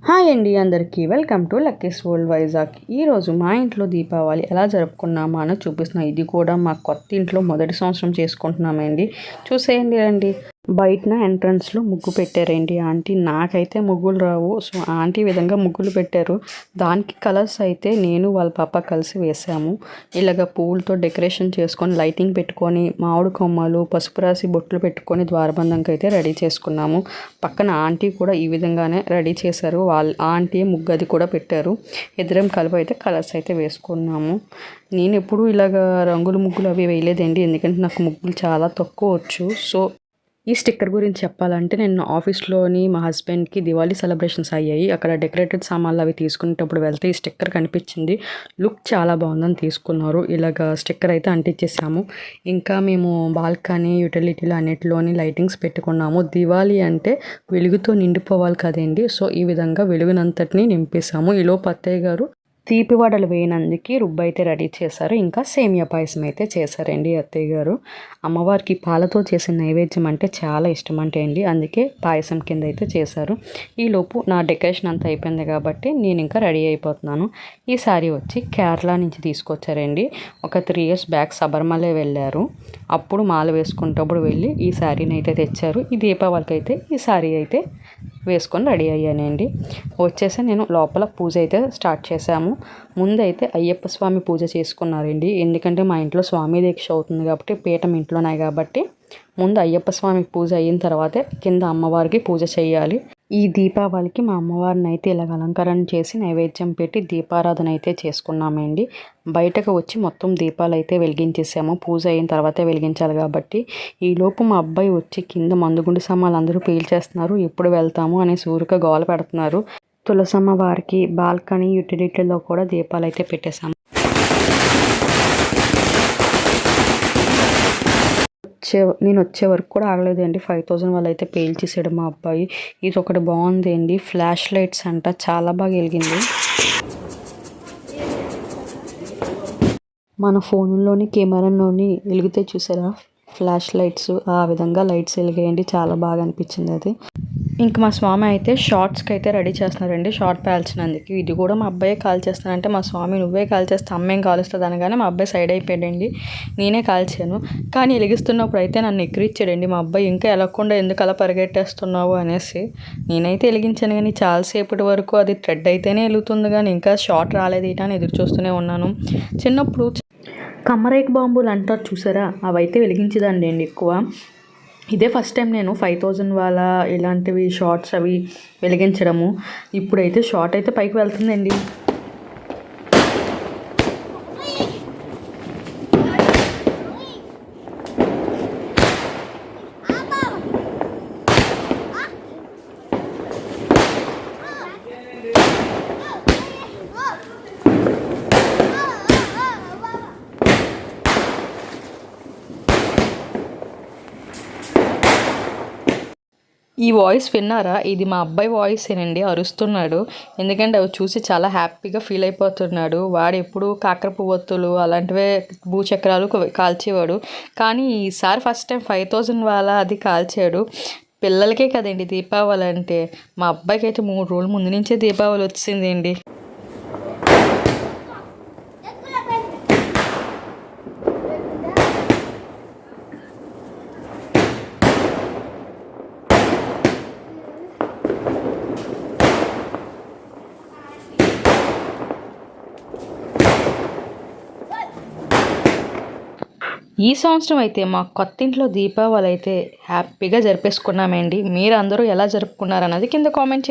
Hi అండి అందరికీ welcome to Lucky's world Vizag. ఈరోజు మా ఇంట్లో దీపావళి ఎలా జరుపుకున్నామో అని చూపిస్తున్నాం. ఇది కూడా మా కొత్త ఇంట్లో మొదటి సంవత్సరం చేసుకుంటున్నామండి. చూసేయండి రండి. బయటన ఎంట్రన్స్లో ముగ్గు పెట్టారండి ఆంటీ. నాకైతే ముగ్గులు రావు. సో ఆంటీ విధంగా ముగ్గులు పెట్టారు. దానికి కలర్స్ అయితే నేను వాళ్ళ పాప కలిసి వేసాము. ఇలాగ పువ్వులతో డెకరేషన్ చేసుకొని లైటింగ్ పెట్టుకొని మామిడి కొమ్మలు పసుపు రాసి బొట్లు పెట్టుకొని ద్వారబంధంకి అయితే రెడీ చేసుకున్నాము. పక్కన ఆంటీ కూడా ఈ విధంగానే రెడీ చేశారు. వాళ్ళ ఆంటీ ముగ్గు అది కూడా పెట్టారు. ఇద్దరం కలిపి అయితే కలర్స్ అయితే వేసుకున్నాము. నేను ఎప్పుడు ఇలాగ రంగులు ముగ్గులు అవి వేయలేదండి, ఎందుకంటే నాకు ముగ్గులు చాలా తక్కువ వచ్చు. సో ఈ స్టిక్కర్ గురించి చెప్పాలంటే, నేను ఆఫీస్లోని మా హస్బెండ్కి దివాళీ సెలబ్రేషన్స్ అయ్యాయి. అక్కడ డెకరేటెడ్ సామాన్లు అవి తీసుకునేటప్పుడు వెళ్తే ఈ స్టిక్కర్ కనిపించింది. లుక్ చాలా బాగుందని తీసుకున్నారు. ఇలాగ స్టిక్కర్ అయితే అంటించేసాము. ఇంకా మేము బాల్కనీ యూటిలిటీలు అన్నిటిలోని లైటింగ్స్ పెట్టుకున్నాము. దివాళీ అంటే వెలుగుతో నిండిపోవాలి కదండి. సో ఈ విధంగా వెలుగునంతటిని నింపేసాము. ఈలోపు అత్తయ్య గారు తీపి వడలు వేయనందుకు రుబ్బు అయితే రెడీ చేశారు. ఇంకా సేమియా పాయసం అయితే చేశారండి అత్తయ్య గారు. అమ్మవారికి పాలతో చేసిన నైవేద్యం అంటే చాలా ఇష్టం అంటే అండి, అందుకే పాయసం కింద అయితే చేశారు. ఈలోపు నా డెకరేషన్ అంతా అయిపోయింది కాబట్టి నేను ఇంకా రెడీ అయిపోతున్నాను. ఈ సారీ వచ్చి కేరళ నుంచి తీసుకొచ్చారండి. ఒక 3 years బ్యాక్ శబరిమలై వెళ్ళారు. అప్పుడు మాల వేసుకుంటప్పుడు వెళ్ళి ఈ శారీని అయితే తెచ్చారు. ఈ దీపావళికి అయితే ఈ శారీ అయితే వేసుకొని రెడీ అయ్యానండి. వచ్చేసి నేను లోపల పూజ అయితే స్టార్ట్ చేశాము. ముందైతే అయ్యప్ప స్వామి పూజ చేసుకున్నారండి. ఎందుకంటే మా ఇంట్లో స్వామి దీక్ష అవుతుంది కాబట్టి, పీఠం ఇంట్లోనే కాబట్టి ముందు అయ్యప్ప స్వామి పూజ అయిన తర్వాతే కింద అమ్మవారికి పూజ చేయాలి. ఈ దీపావళికి మా అమ్మవారిని అయితే ఇలాగ అలంకరణ చేసి నైవేద్యం పెట్టి దీపారాధన అయితే చేసుకున్నామండి. బయటకు వచ్చి మొత్తం దీపాలు అయితే వెలిగించేసాము. పూజ అయిన తర్వాతే వెలిగించాలి కాబట్టి. ఈలోపు మా అబ్బాయి వచ్చి కింద మందుగుండు సామాన్లు అందరూ పీల్చేస్తున్నారు. ఎప్పుడు వెళ్తాము అనేసి ఊరిక గోల పెడుతున్నారు. తులసమ్మ వారికి బాల్కనీ యూటిలిటీలో కూడా దీపాలు అయితే పెట్టేశాము. నేను వచ్చే వరకు కూడా ఆగలేదండి. 5000 వాళ్ళు అయితే పేల్చేసాడు మా అబ్బాయి. ఇది ఒకటి బాగుంది అండి, ఫ్లాష్ లైట్స్ అంట, చాలా బాగా వెలిగింది. మన ఫోన్లోని కెమెరాలోని వెలిగితే చూసారా ఫ్లాష్ లైట్స్, ఆ విధంగా లైట్స్ వెలిగాయండి. చాలా బాగా అనిపించింది అది. ఇంక మా స్వామి అయితే షార్ట్స్కి అయితే రెడీ చేస్తున్నారండి, షార్ట్ పేల్చినందుకు. ఇది కూడా మా అబ్బాయి కాల్ చేస్తానంటే, మా స్వామి నువ్వే కాల్ చేస్తే అమ్మేం కాలుస్తుంది అనగానే మా అబ్బాయి సైడ్ అయిపోయాడండి. నేనే కాల్చాను. కానీ వెలిగిస్తున్నప్పుడు అయితే నన్ను ఎక్కిరిచ్చాడండి మా అబ్బాయి. ఇంకా వెళ్ళకుండా ఎందుకు అలా పరిగెట్టేస్తున్నావు అనేసి. నేనైతే వెలిగించాను కానీ చాలాసేపటి వరకు అది థ్రెడ్ అయితేనే వెలుగుతుంది కానీ ఇంకా షార్ట్ రాలేదు ఇట అని ఎదురు చూస్తూనే ఉన్నాను. చిన్నప్పుడు కమ్మరేక్ బాంబులు అంటారు చూసారా, అవి అయితే వెలిగించేదండి అండి ఎక్కువ. ఇదే ఫస్ట్ టైం నేను 5000 వాళ్ళ ఇలాంటివి షార్ట్స్ అవి వెలిగించడము. ఇప్పుడైతే షార్ట్ అయితే పైకి వెళ్తుందండి. ఈ వాయిస్ విన్నారా? ఇది మా అబ్బాయి వాయిసేనండి, అరుస్తున్నాడు. ఎందుకంటే అవి చూసి చాలా హ్యాపీగా ఫీల్ అయిపోతున్నాడు. వాడు ఎప్పుడు కాకర పువ్వొత్తులు అలాంటివే భూచక్రాలు కాల్చేవాడు. కానీ ఈసారి ఫస్ట్ టైం 5000 వాళ్ళ అది కాల్చాడు. పిల్లలకే కదండి దీపావళి అంటే. మా అబ్బాయికి అయితే 3 రోజుల ముందు నుంచే దీపావళి వచ్చిందండి. ఈ సంవత్సరం అయితే మా కొత్త ఇంట్లో దీపావళి అయితే హ్యాపీగా జరిపేసుకున్నామండి. మీరు అందరూ ఎలా జరుపుకున్నారన్నది కింద కామెంట్ చేయండి.